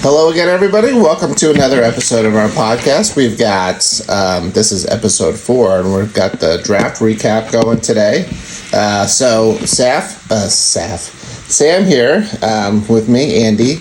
Hello again, everybody. Welcome to another episode of our podcast. We've got, this is episode 4, and we've got the draft recap going today. Sam here with me, Andy.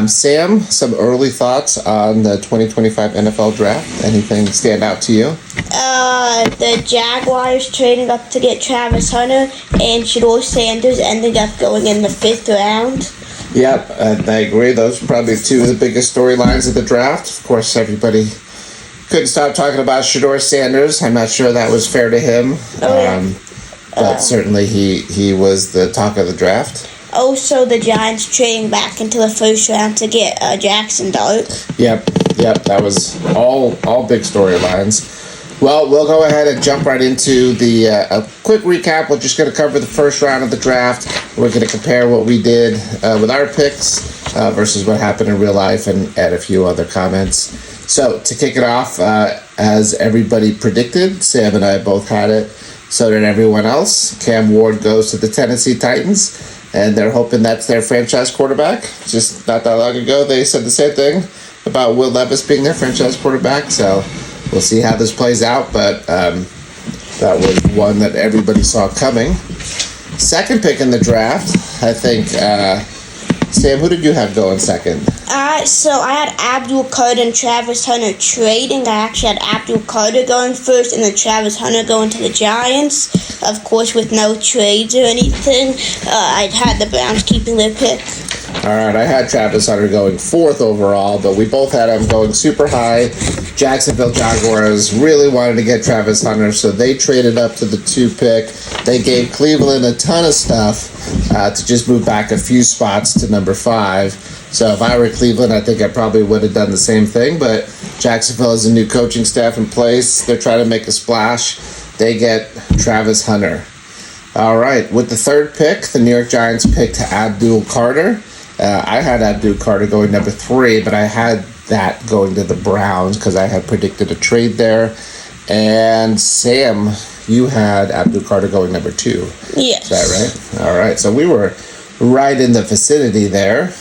Sam, some early thoughts on the 2025 NFL draft? Anything stand out to you? The Jaguars trading up to get Travis Hunter and Shedeur Sanders ending up going in the 5th round. Yep, I agree. Those are probably two of the biggest storylines of the draft. Of course, everybody couldn't stop talking about Shedeur Sanders. I'm not sure that was fair to him, but certainly he was the talk of the draft. Also, the Giants trading back into the 1st round to get Jackson Dart. Yep, that was all big storylines. Well, we'll go ahead and jump right into the a quick recap. We're just going to cover the first round of the draft. We're going to compare what we did with our picks versus what happened in real life and add a few other comments. So to kick it off, as everybody predicted, Sam and I both had it. So did everyone else. Cam Ward goes to the Tennessee Titans, and they're hoping that's their franchise quarterback. Just not that long ago, they said the same thing about Will Levis being their franchise quarterback. So we'll see how this plays out, but that was one that everybody saw coming. Second pick in the draft, I think, Sam, who did you have going second? So I had Abdul Carter and Travis Hunter trading. I actually had Abdul Carter going first and then Travis Hunter going to the Giants. Of course, with no trades or anything. I had the Browns keeping their pick. All right, I had Travis Hunter going 4th overall, but we both had him going super high. Jacksonville Jaguars really wanted to get Travis Hunter, so they traded up to the 2 pick. They gave Cleveland a ton of stuff to just move back a few spots to number 5. So if I were Cleveland, I think I probably would have done the same thing, but Jacksonville has a new coaching staff in place. They're trying to make a splash. They get Travis Hunter. All right, with the 3rd pick, the New York Giants picked Abdul Carter. I had Abdul Carter going number 3, but I had that going to the Browns because I had predicted a trade there. And Sam, you had Abdul Carter going number 2. Yes. Is that right? All right, so we were right in the vicinity there.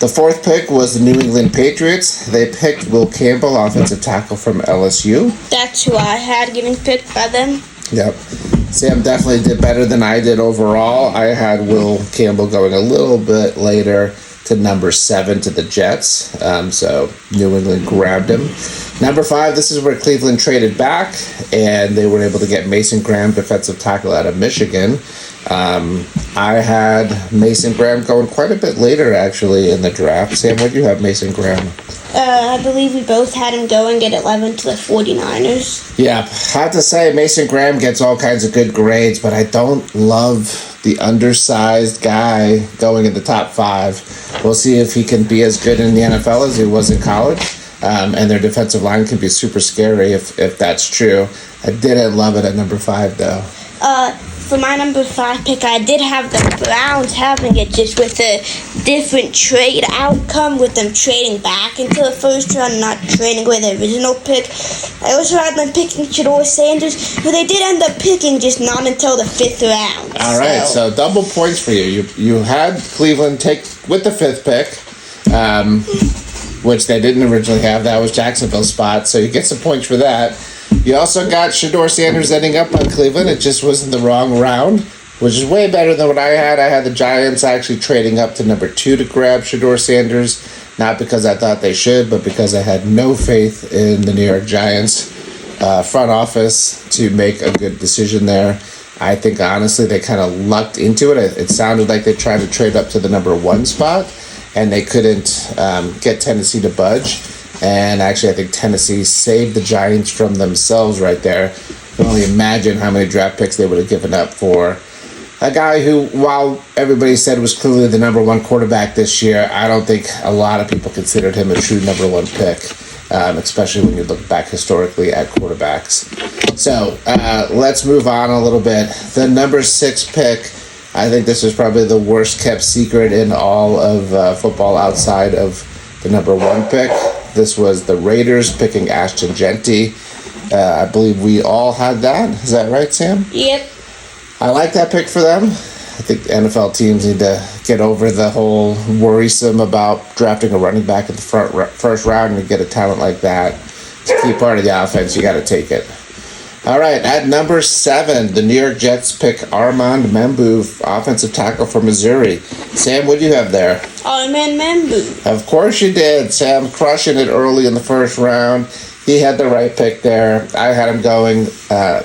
The 4th pick was the New England Patriots. They picked Will Campbell, offensive tackle from LSU. That's who I had getting picked by them. Yep. Sam definitely did better than I did overall. I had Will Campbell going a little bit later to number 7 to the Jets. So New England grabbed him. Number 5, this is where Cleveland traded back, and they were able to get Mason Graham, defensive tackle out of Michigan. I had Mason Graham going quite a bit later, actually, in the draft. Sam, what do you have Mason Graham? I believe we both had him going at 11 to the 49ers. Yeah, I have to say Mason Graham gets all kinds of good grades, but I don't love the undersized guy going in the top 5. We'll see if he can be as good in the NFL as he was in college. And their defensive line can be super scary if that's true. I didn't love it at number 5, though. For my number 5 pick, I did have the Browns having it just with a different trade outcome, with them trading back into the 1st round, not trading away the original pick. I also had them picking Shedeur Sanders, but they did end up picking just not until the 5th round. All right, so double points for you. You had Cleveland take with the 5th pick, which they didn't originally have. That was Jacksonville's spot, so you get some points for that. You also got Shedeur Sanders ending up on Cleveland. It just was in the wrong round, which is way better than what I had. I had the Giants actually trading up to number 2 to grab Shedeur Sanders, not because I thought they should, but because I had no faith in the New York Giants front office to make a good decision there. I think, honestly, they kind of lucked into it. It sounded like they tried to trade up to the number 1 spot, and they couldn't get Tennessee to budge. And actually, I think Tennessee saved the Giants from themselves right there. You can only imagine how many draft picks they would have given up for a guy who, while everybody said was clearly the number 1 quarterback this year, I don't think a lot of people considered him a true number 1 pick, especially when you look back historically at quarterbacks. So let's move on a little bit. The number 6 pick, I think this is probably the worst kept secret in all of football outside of the number 1 pick. This was the Raiders picking Ashton Jeanty. I believe we all had that. Is that right, Sam? Yep. I like that pick for them. I think NFL teams need to get over the whole worrisome about drafting a running back in the first round, and you get a talent like that. It's a key part of the offense. You got to take it. All right, at number 7, the New York Jets pick Armand Membou, offensive tackle from Missouri. Sam, what do you have there? Armand Membou. Of course you did. Sam crushing it early in the first round. He had the right pick there. I had him going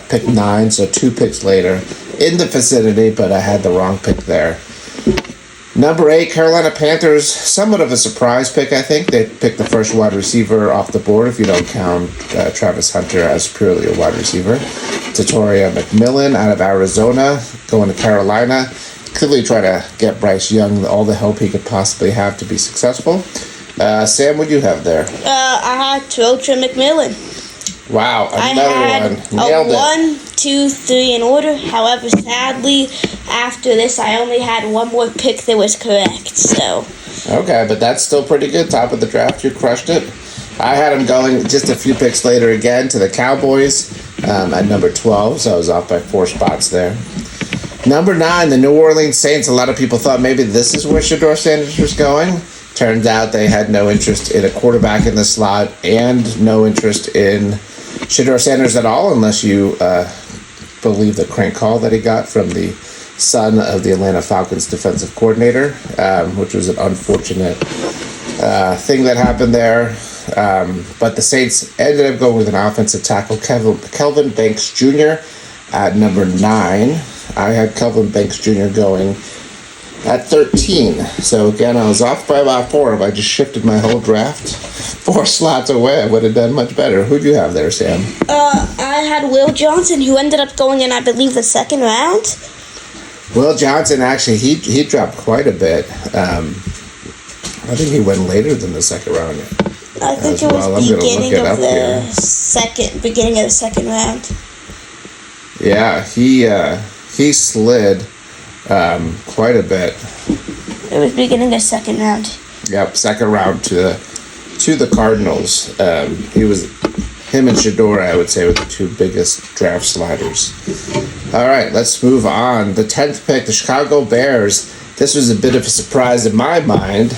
pick 9, so 2 picks later in the vicinity, but I had the wrong pick there. Number 8, Carolina Panthers, somewhat of a surprise pick, I think. They picked the first wide receiver off the board, if you don't count Travis Hunter as purely a wide receiver. Tatoria McMillan out of Arizona, going to Carolina. Clearly trying to get Bryce Young all the help he could possibly have to be successful. Sam, what do you have there? I had Tatoria McMillan. Wow, another one. I Nailed had it. 1, 2, 3 in order. However, sadly, after this, I only had one more pick that was correct. So. Okay, but that's still pretty good. Top of the draft, you crushed it. I had him going just a few picks later again to the Cowboys at number 12, so I was off by 4 spots there. Number 9, the New Orleans Saints. A lot of people thought maybe this is where Shedeur Sanders was going. Turns out they had no interest in a quarterback in the slot and no interest in Shedeur Sanders at all, unless you believe the crank call that he got from the son of the Atlanta Falcons defensive coordinator, which was an unfortunate thing that happened there. But the Saints ended up going with an offensive tackle, Kelvin Banks Jr. at number 9. I had Kelvin Banks Jr. going at 13. So again, I was off by about 4. If I just shifted my whole draft 4 slots away, I would have done much better. Who'd you have there, Sam? I had Will Johnson, who ended up going in, I believe, the 2nd round. Will Johnson, actually, he dropped quite a bit. I think he went later than the 2nd round. I think it was beginning of the second round. Yeah, he slid quite a bit. It was beginning of 2nd round. Yep, 2nd round to the Cardinals. Him and Shedeur, I would say, were the 2 biggest draft sliders. All right, let's move on. The 10th pick, the Chicago Bears. This was a bit of a surprise in my mind.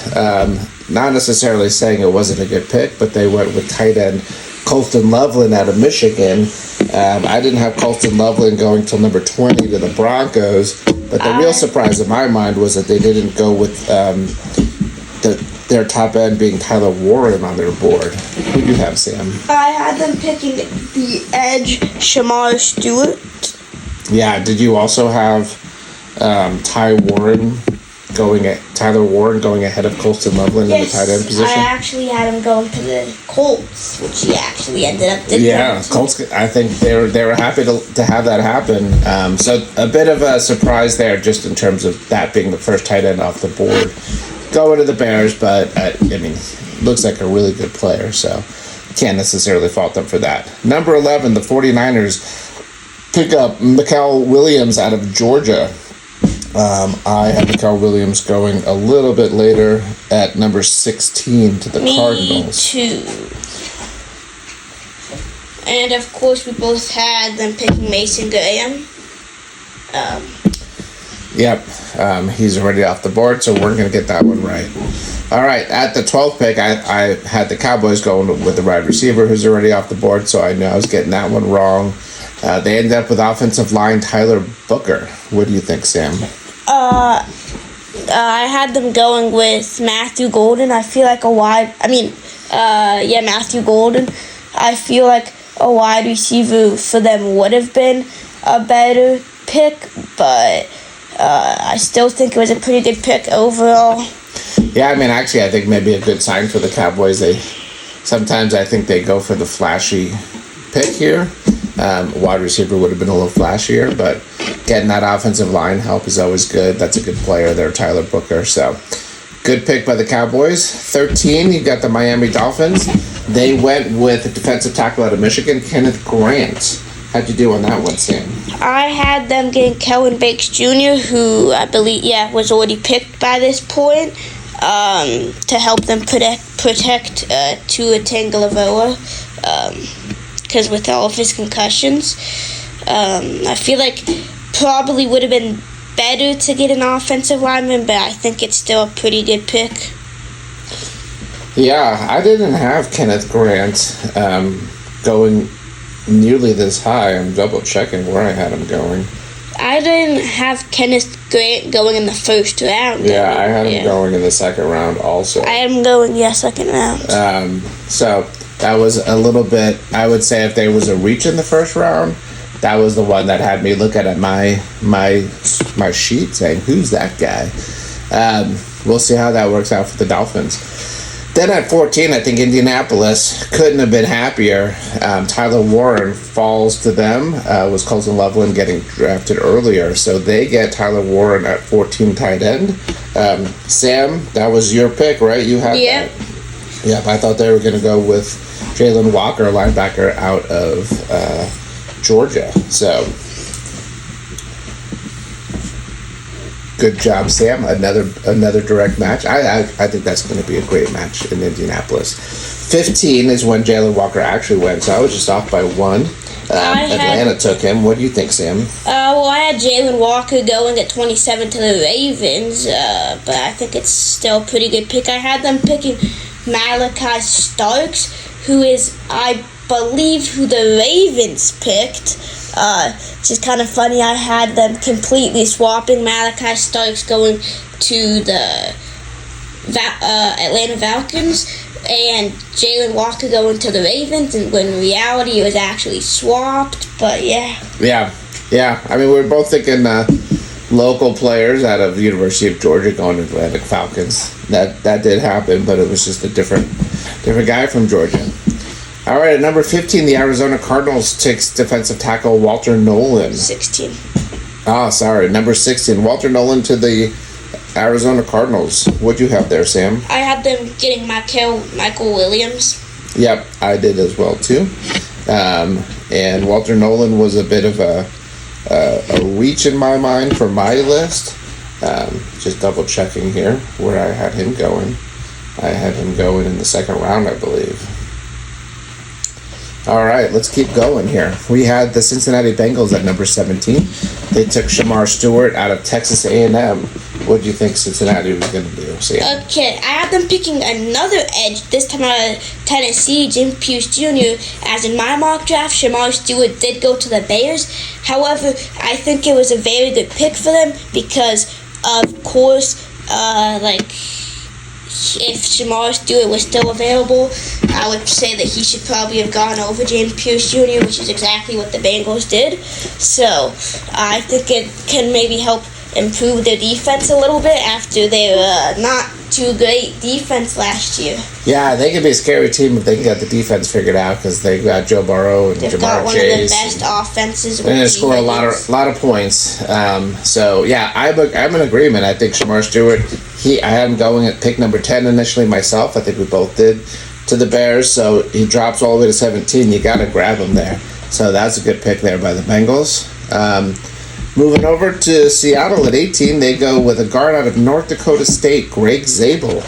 Not necessarily saying it wasn't a good pick, but they went with tight end Colston Loveland out of Michigan. I didn't have Colston Loveland going till number 20 to the Broncos, but the real surprise in my mind was that they didn't go with their top end being Tyler Warren on their board. Who do you have, Sam? I had them picking the edge, Shamar Stewart. Yeah, did you also have Tyler Warren going ahead of Colston Loveland in the tight end position? I actually had him going to the Colts, which he actually ended up doing. Yeah, Colts. I think they were happy to have that happen. So a bit of a surprise there, just in terms of that being the first tight end off the board, going to the Bears. But I mean, looks like a really good player, so can't necessarily fault them for that. Number 11, the 49ers pick up Mikael Williams out of Georgia. I had Mikael Williams going a little bit later at number 16 to the Cardinals. Me too. And of course, we both had them picking Mason Graham. Yep, he's already off the board, so we're going to get that one right. All right, at the 12th pick, I had the Cowboys going with the wide receiver who's already off the board, so I knew I was getting that one wrong. They ended up with offensive line Tyler Booker. What do you think, Sam? I had them going with Matthew Golden. I feel like Matthew Golden. I feel like a wide receiver for them would have been a better pick, but I still think it was a pretty good pick overall. Yeah, I mean, actually, I think maybe a good sign for the Cowboys. Sometimes I think they go for the flashy pick here. Wide receiver would have been a little flashier, but getting that offensive line help is always good. That's a good player there, Tyler Booker. So, good pick by the Cowboys. 13, you got the Miami Dolphins. They went with a defensive tackle out of Michigan, Kenneth Grant. How'd you do on that one, Sam? I had them getting Kelvin Banks Jr., who I believe, was already picked by this point, to help them protect Tua Tagovailoa, because with all of his concussions, I feel like probably would have been better to get an offensive lineman, but I think it's still a pretty good pick. Yeah, I didn't have Kenneth Grant going nearly this high. I'm double checking where I had him going. I didn't have Kenneth Grant going in the first round. Yeah, I had him going in the second round also. I had him going, second round. So that was a little bit, I would say if there was a reach in the first round, that was the one that had me look at my sheet saying, who's that guy? We'll see how that works out for the Dolphins. Then at 14, I think Indianapolis couldn't have been happier. Tyler Warren falls to them. Was Colton Loveland getting drafted earlier? So they get Tyler Warren at 14 tight end. Sam, that was your pick, right? You had that. Yep, I thought they were going to go with Jalen Walker, linebacker out of Georgia. So good job, Sam. Another direct match. I think that's going to be a great match in Indianapolis. 15 is when Jalen Walker actually went, so I was just off by one. Atlanta took him. What do you think, Sam? Well, I had Jalen Walker going at 27 to the Ravens, but I think it's still a pretty good pick. I had them picking Malachi Starks, who is, I believe, who the Ravens picked. Which is kind of funny. I had them completely swapping Malachi Starks going to the Atlanta Falcons and Jalen Walker going to the Ravens, and when in reality it was actually swapped. But yeah. I mean, we were both thinking local players out of the University of Georgia going to Atlanta Falcons. That did happen, but it was just a different guy from Georgia. All right, at number 15, the Arizona Cardinals takes defensive tackle Walter Nolan. 16. Oh, sorry, number 16, Walter Nolan to the Arizona Cardinals. What'd you have there, Sam? I had them getting Michael Williams. Yep, I did as well, too. And Walter Nolan was a bit of a reach in my mind for my list. Just double checking here where I had him going. I had him going in the second round, I believe. All right, let's keep going here. We had the Cincinnati Bengals at number 17. They took Shamar Stewart out of Texas A&M. What do you think Cincinnati was going to do, Sam? Okay, I had them picking another edge, this time out of Tennessee, Jim Pierce Jr. As in my mock draft, Shamar Stewart did go to the Bears. However, I think it was a very good pick for them because, of course, if Shamar Stewart was still available, I would say that he should probably have gone over James Pierce Jr., which is exactly what the Bengals did. So I think it can maybe help improve their defense a little bit after their not too great defense last year. Yeah, they could be a scary team if they can get the defense figured out because they got Joe Burrow and They've Jamar got one Chase. Of the best offenses. And they score a lot of points. So yeah, I'm in agreement. I think Shamar Stewart. I had him going at pick number 10 initially myself. I think we both did to the Bears. So he drops all the way to 17. You got to grab him there. So that's a good pick there by the Bengals. Moving over to Seattle at 18, they go with a guard out of North Dakota State, Greg Zabel,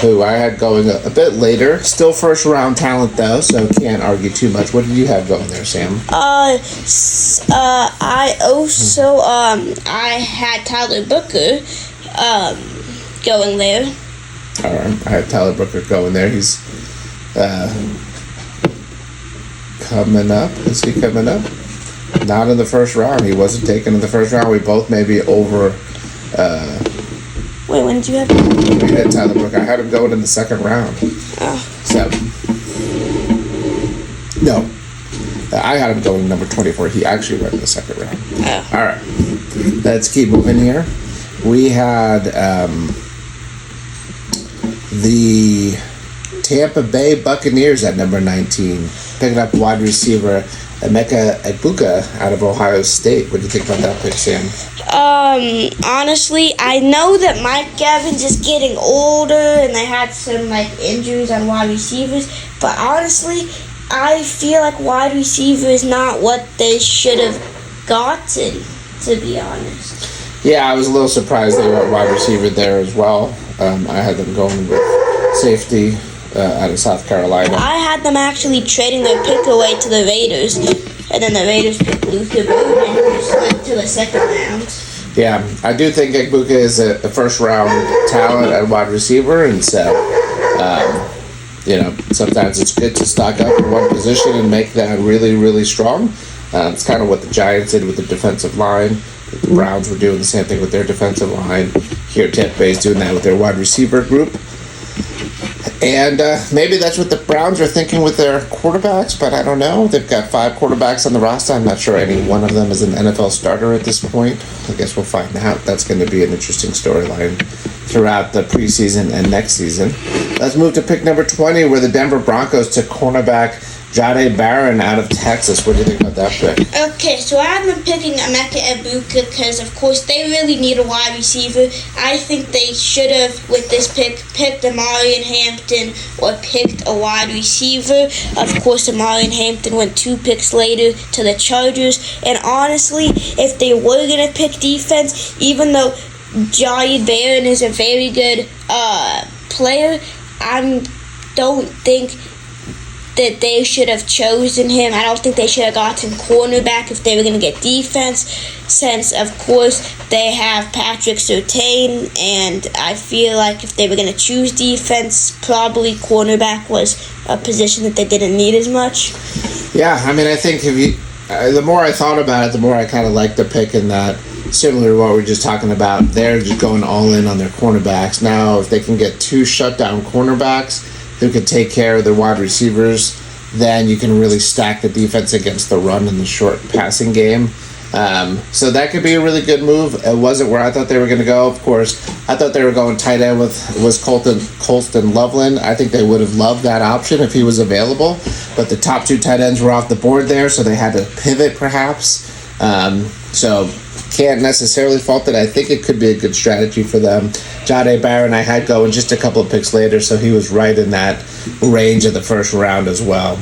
who I had going a bit later. Still first round talent though, so can't argue too much. What did you have going there, Sam? I also I had Tyler Booker going there. All right, I had Tyler Booker going there. He's coming up. Is he coming up? Not in the first round. He wasn't taken in the first round. We both maybe over. Wait, when did you have him? We had Tyler Booker. I had him going in the second round. Oh. So. No. I had him going number 24. He actually went in the second round. Oh. All right. Let's keep moving here. We had the Tampa Bay Buccaneers at number 19, picking up wide receiver Emeka Egbuka out of Ohio State. What do you think about that pick, Sam? Honestly, I know that Mike Evans is getting older and they had some injuries on wide receivers, but honestly, I feel like wide receiver is not what they should have gotten, to be honest. Yeah, I was a little surprised they were wide receiver there as well. I had them going with safety out of South Carolina. I had them actually trading their pick away to the Raiders, and then the Raiders picked Luther Burden, who slid to the second round. Yeah, I do think Egbuka is a first-round talent at wide receiver, and so, sometimes it's good to stock up in one position and make that really, really strong. It's kind of what the Giants did with the defensive line. The Browns were doing the same thing with their defensive line. Here, Tampa Bay is doing that with their wide receiver group. And maybe that's what the Browns are thinking with their quarterbacks, but I don't know. They've got 5 quarterbacks on the roster. I'm not sure any one of them is an NFL starter at this point. I guess we'll find out. That's going to be an interesting storyline throughout the preseason and next season. Let's move to pick number 20, where the Denver Broncos took cornerback Jahdae Barron out of Texas. What do you think about that pick? Okay, so I've been picking Emeka Egbuka because, of course, they really need a wide receiver. I think they should have, with this pick, picked Amarian Hampton or picked a wide receiver. Of course, Amarian Hampton went 2 picks later to the Chargers. And honestly, if they were going to pick defense, even though Jahdae Barron is a very good player, I don't think that they should have chosen him. I don't think they should have gotten cornerback if they were going to get defense, since, of course, they have Patrick Surtain, and I feel like if they were going to choose defense, probably cornerback was a position that they didn't need as much. Yeah, I mean, I think the more I thought about it, the more I kind of liked the pick in that, similar to what we were just talking about, they're just going all in on their cornerbacks. Now, if they can get 2 shutdown cornerbacks who can take care of their wide receivers, then you can really stack the defense against the run and the short passing game. So that could be a really good move. It wasn't where I thought they were going to go. Of course, I thought they were going tight end was Colston Loveland. I think they would have loved that option if he was available, but the top 2 tight ends were off the board there, so they had to pivot perhaps. So can't necessarily fault it. I think it could be a good strategy for them. Jahdae Barron I had going just a couple of picks later, so he was right in that range of the first round as well.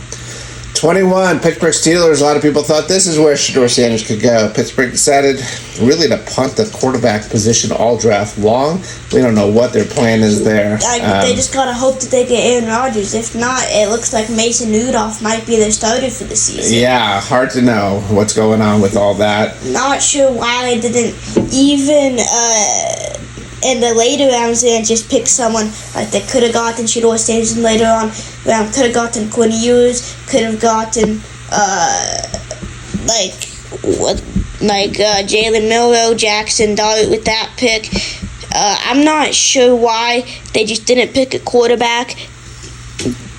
21, Pittsburgh Steelers. A lot of people thought this is where Shedeur Sanders could go. Pittsburgh decided really to punt the quarterback position all draft long. We don't know what their plan is there. They just gotta hope that they get Aaron Rodgers. If not, it looks like Mason Rudolph might be their starter for the season. Yeah, hard to know what's going on with all that. Not sure why they didn't even in the later rounds and just pick someone. Like they could have gotten Shedeur Sanders in later on round, could have gotten Quinn Ewers, could have gotten Jalen Milroe, Jackson Dart with that pick. I'm not sure why they just didn't pick a quarterback,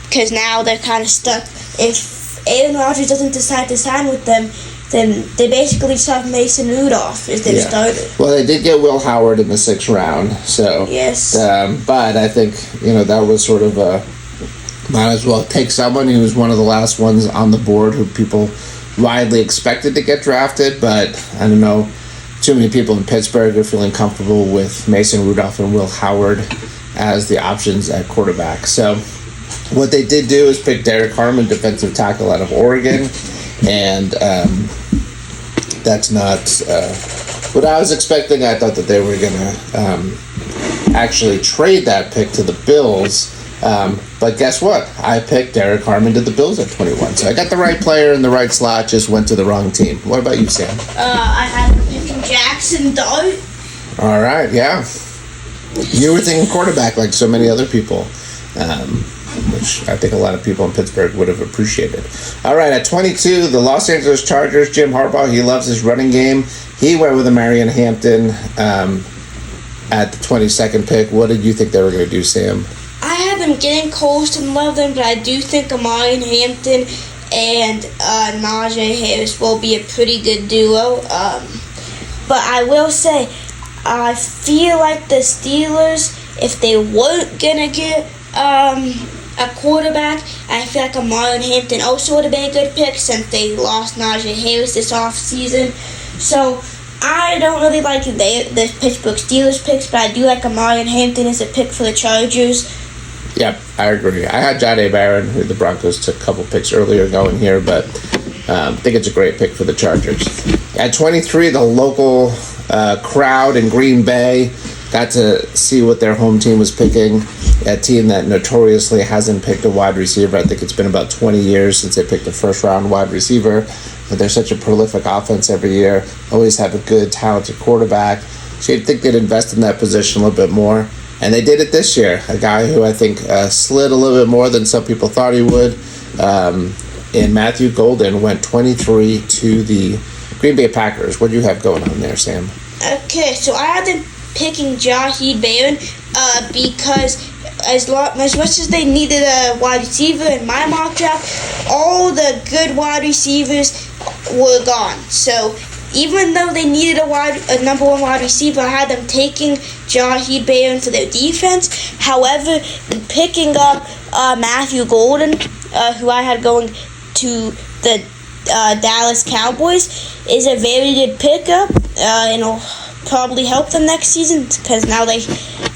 because now they're kind of stuck. If Aaron Rodgers doesn't decide to sign with them, then they basically just have Mason Rudolph as their starter. Well, they did get Will Howard in the 6th round, so yes. But I think that was sort of might as well take someone who was one of the last ones on the board who people widely expected to get drafted. But I don't know, too many people in Pittsburgh are feeling comfortable with Mason Rudolph and Will Howard as the options at quarterback. So what they did do is pick Derek Harmon, defensive tackle out of Oregon. And that's not what I was expecting. I thought that they were going to actually trade that pick to the Bills. But guess what? I picked Derek Harmon to the Bills at 21. So I got the right player in the right slot, just went to the wrong team. What about you, Sam? I had him picking Jackson Dart. All right, yeah. You were thinking quarterback like so many other people. Which I think a lot of people in Pittsburgh would have appreciated. All right, at 22, the Los Angeles Chargers, Jim Harbaugh, he loves his running game. He went with Amarian Hampton at the 22nd pick. What did you think they were going to do, Sam? I have them getting Colston Loveland, but I do think Amarian Hampton and Najee Harris will be a pretty good duo. But I will say, I feel like the Steelers, if they weren't going to get a quarterback, I feel like Amarian Hampton also would have been a good pick since they lost Najee Harris this offseason. So I don't really like the Pittsburgh Steelers picks, but I do like Amarian Hampton as a pick for the Chargers. Yep, I agree. I had Jahdae Barron, who the Broncos took a couple picks earlier going here, but I think it's a great pick for the Chargers. At 23, the local crowd in Green Bay got to see what their home team was picking, a team that notoriously hasn't picked a wide receiver. I think it's been about 20 years since they picked a first-round wide receiver. They're such a prolific offense every year. Always have a good, talented quarterback. So you'd think they'd invest in that position a little bit more. And they did it this year. A guy who I think slid a little bit more than some people thought he would. And Matthew Golden went 23 to the Green Bay Packers. What do you have going on there, Sam? Okay, so I had them picking Jaheed Barron because as much as they needed a wide receiver in my mock draft, all the good wide receivers were gone. So even though they needed a number one wide receiver, I had them taking Jaheed Barron for their defense. However, picking up Matthew Golden, who I had going to the Dallas Cowboys, is a very good pickup, and it'll probably help them next season because now they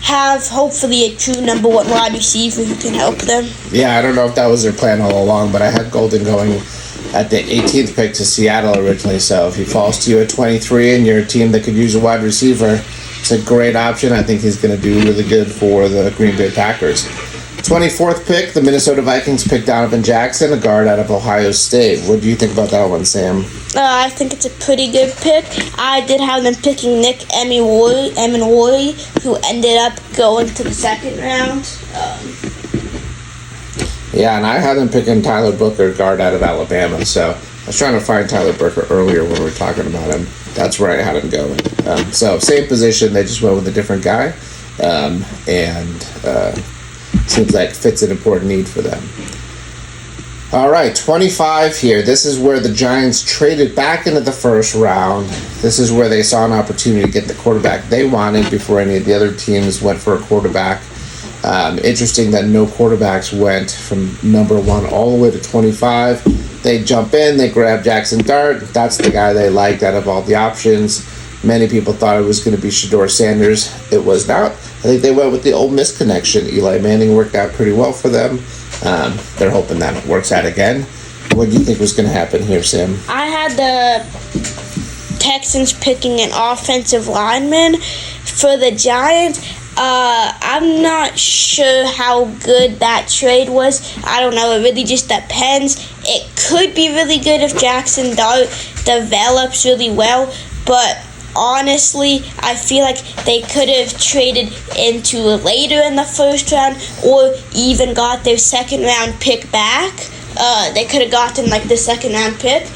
have hopefully a true number one wide receiver who can help them. Yeah, I don't know if that was their plan all along, but I had Golden going at the 18th pick to Seattle originally. So if he falls to you at 23 and you're a team that could use a wide receiver, it's a great option. I think he's going to do really good for the Green Bay Packers. 24th pick, the Minnesota Vikings picked Donovan Jackson, a guard out of Ohio State. What do you think about that one, Sam? I think it's a pretty good pick. I did have them picking Nick Emenwori, who ended up going to the second round. Yeah, and I had them picking Tyler Booker, guard out of Alabama. So I was trying to find Tyler Booker earlier when we were talking about him. That's where I had him going. So same position, they just went with a different guy. Seems like fits an important need for them. All right, 25 here. This is where the Giants traded back into the first round. This is where they saw an opportunity to get the quarterback they wanted before any of the other teams went for a quarterback. Interesting that no quarterbacks went from number 1 all the way to 25. They jump in, they grab Jackson Dart. That's the guy they liked out of all the options. Many people thought it was going to be Shedeur Sanders. It was not. I think they went with the Ole Miss connection. Eli Manning worked out pretty well for them. They're hoping that it works out again. What do you think was going to happen here, Sam? I had the Texans picking an offensive lineman for the Giants. I'm not sure how good that trade was. I don't know. It really just depends. It could be really good if Jackson Dart develops really well, but honestly, I feel like they could have traded into later in the first round or even got their second round pick back. They could have gotten like the second round pick.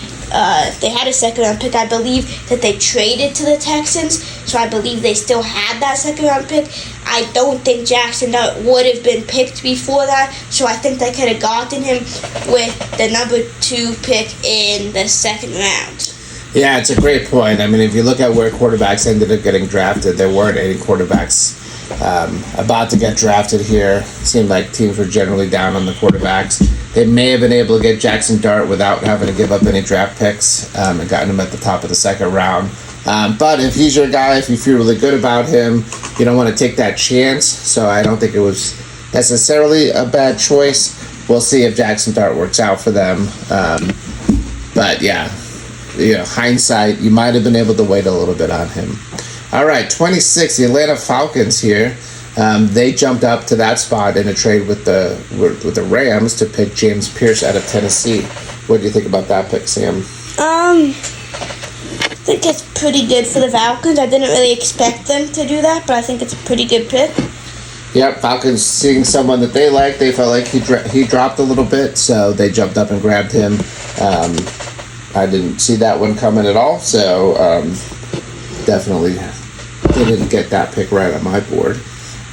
They had a second round pick, I believe, that they traded to the Texans, so I believe they still had that second round pick. I don't think Jackson Dart would have been picked before that, so I think they could have gotten him with the number 2 pick in the second round. Yeah, it's a great point. I mean, if you look at where quarterbacks ended up getting drafted, there weren't any quarterbacks about to get drafted here. It seemed like teams were generally down on the quarterbacks. They may have been able to get Jackson Dart without having to give up any draft picks and gotten him at the top of the second round. But if he's your guy, if you feel really good about him, you don't want to take that chance. So I don't think it was necessarily a bad choice. We'll see if Jackson Dart works out for them. But yeah. Hindsight, you might have been able to wait a little bit on him. All right, 26, the Atlanta Falcons here. They jumped up to that spot in a trade with the Rams to pick James Pierce out of Tennessee. What do you think about that pick, Sam? I think it's pretty good for the Falcons. I didn't really expect them to do that, but I think it's a pretty good pick. Yep, Falcons seeing someone that they liked. They felt like he dropped a little bit, so they jumped up and grabbed him. I didn't see that one coming at all, so definitely didn't get that pick right on my board.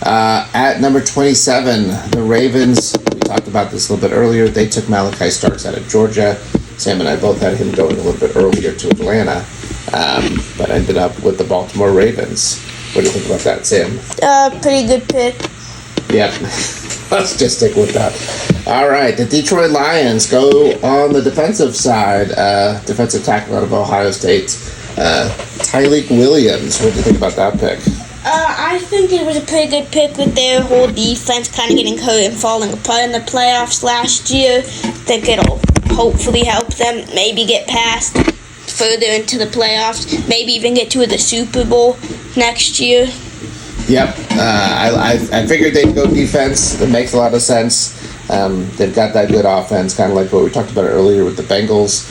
At number 27, the Ravens, we talked about this a little bit earlier, they took Malachi Starks out of Georgia. Sam and I both had him going a little bit earlier to Atlanta, but ended up with the Baltimore Ravens. What do you think about that, Sam? Pretty good pick. Yep. Let's just stick with that. All right, the Detroit Lions go on the defensive side. Defensive tackle out of Ohio State, Tyreek Williams. What do you think about that pick? I think it was a pretty good pick with their whole defense kind of getting hurt and falling apart in the playoffs last year. I think it'll hopefully help them maybe get past further into the playoffs, maybe even get to the Super Bowl next year. Yep, I figured they'd go defense. It makes a lot of sense. They've got that good offense, kind of like what we talked about earlier with the Bengals.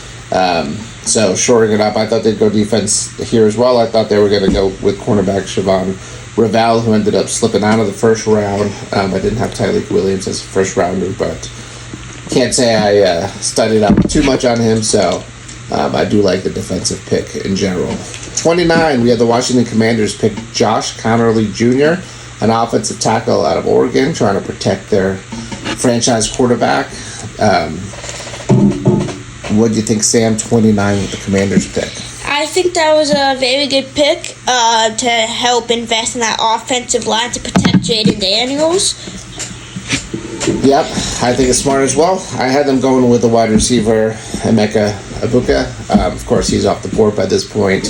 So shoring it up, I thought they'd go defense here as well. I thought they were going to go with cornerback Siobhan Ravel, who ended up slipping out of the first round. I didn't have Tyleek Williams as a first rounder, but can't say I studied up too much on him, so I do like the defensive pick in general. 29, we have the Washington Commanders pick Josh Connerly Jr., an offensive tackle out of Oregon, trying to protect their franchise quarterback. What do you think, Sam? 29 with the Commanders pick. I think that was a very good pick to help invest in that offensive line to protect Jaden Daniels. Yep, I think it's smart as well. I had them going with the wide receiver, Emeka Egbuka. Of course, he's off the board by this point,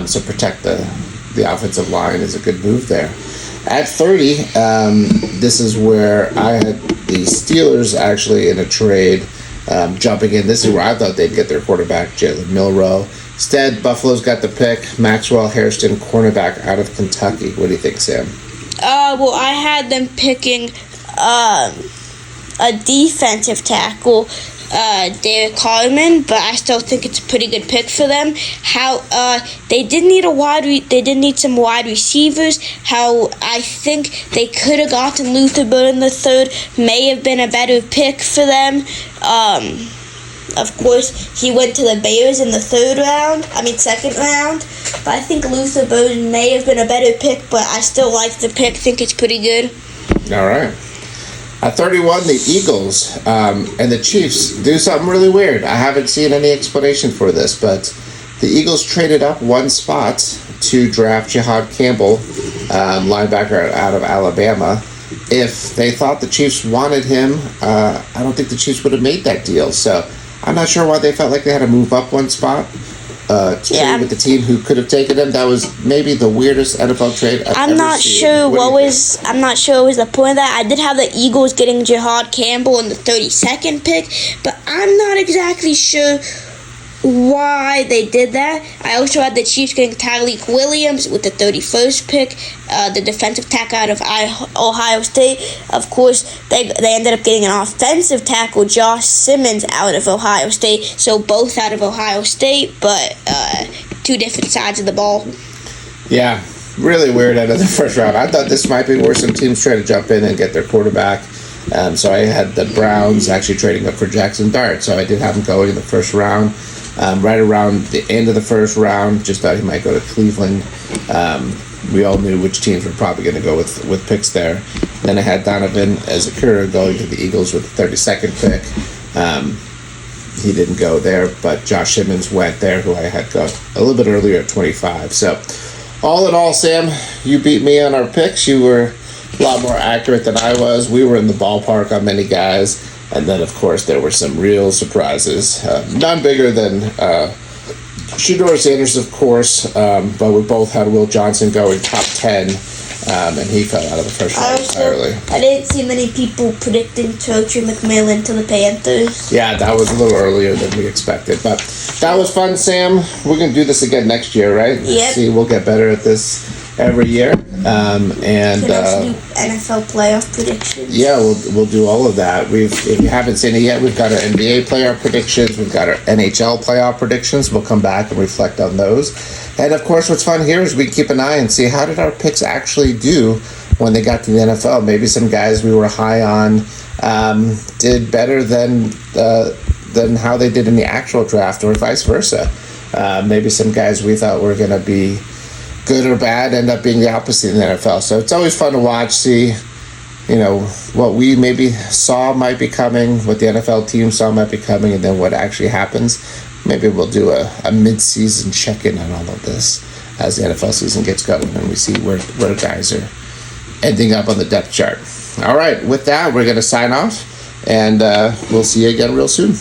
so protect the offensive line is a good move there. At 30, this is where I had the Steelers actually in a trade jumping in. This is where I thought they'd get their quarterback, Jalen Milroe. Instead, Buffalo's got the pick, Maxwell Hairston, cornerback out of Kentucky. What do you think, Sam? Well, I had them picking a defensive tackle, Derek Carman, but I still think it's a pretty good pick for them. They did need some wide receivers. How I think they could have gotten Luther Burden in the third may have been a better pick for them. Of course, he went to the Bears in the second round. But I think Luther Burden may have been a better pick, but I still like the pick. Think it's pretty good. All right. At 31, the Eagles and the Chiefs do something really weird. I haven't seen any explanation for this, but the Eagles traded up one spot to draft Jihad Campbell, linebacker out of Alabama. If they thought the Chiefs wanted him, I don't think the Chiefs would have made that deal. So I'm not sure why they felt like they had to move up one spot to trade with the team who could have taken him. That was maybe the weirdest NFL trade I've ever seen. I'm not sure what was the point of that. I did have the Eagles getting Jihad Campbell in the 32nd pick, but I'm not exactly sure why they did that. I also had the Chiefs getting Tyleek Williams with the 31st pick, the defensive tackle out of Ohio State. Of course, they ended up getting an offensive tackle, Josh Simmons, out of Ohio State. So both out of Ohio State, but two different sides of the ball. Yeah, really weird out of the first round. I thought this might be where some teams try to jump in and get their quarterback. So I had the Browns actually trading up for Jackson Dart. So I did have him going in the first round. Right around the end of the first round, just thought he might go to Cleveland. We all knew which teams were probably going to go with picks there. Then I had Donovan Ezekura going to the Eagles with the 32nd pick. He didn't go there, but Josh Simmons went there, who I had go a little bit earlier at 25. So all in all, Sam, you beat me on our picks. You were a lot more accurate than I was. We were in the ballpark on many guys. And then, of course, there were some real surprises. None bigger than Shedeur Sanders, of course, but we both had Will Johnson going top 10, and he fell out of the first round entirely. I didn't see many people predicting Troy McMillan to the Panthers. Yeah, that was a little earlier than we expected. But that was fun, Sam. We're going to do this again next year, right? Yep. See, we'll get better at this every year. And we can also do NFL playoff predictions. Yeah, we'll do all of that. If you haven't seen it yet, we've got our NBA playoff predictions. We've got our NHL playoff predictions. We'll come back and reflect on those. And of course, what's fun here is we keep an eye and see how did our picks actually do when they got to the NFL. Maybe some guys we were high on did better than how they did in the actual draft, or vice versa. Maybe some guys we thought were going to be good or bad end up being the opposite in the NFL. So it's always fun to watch, see, what we maybe saw might be coming, what the NFL team saw might be coming, and then what actually happens. Maybe we'll do a mid-season check-in on all of this as the NFL season gets going and we see where guys are ending up on the depth chart. All right, with that, we're going to sign off, and we'll see you again real soon.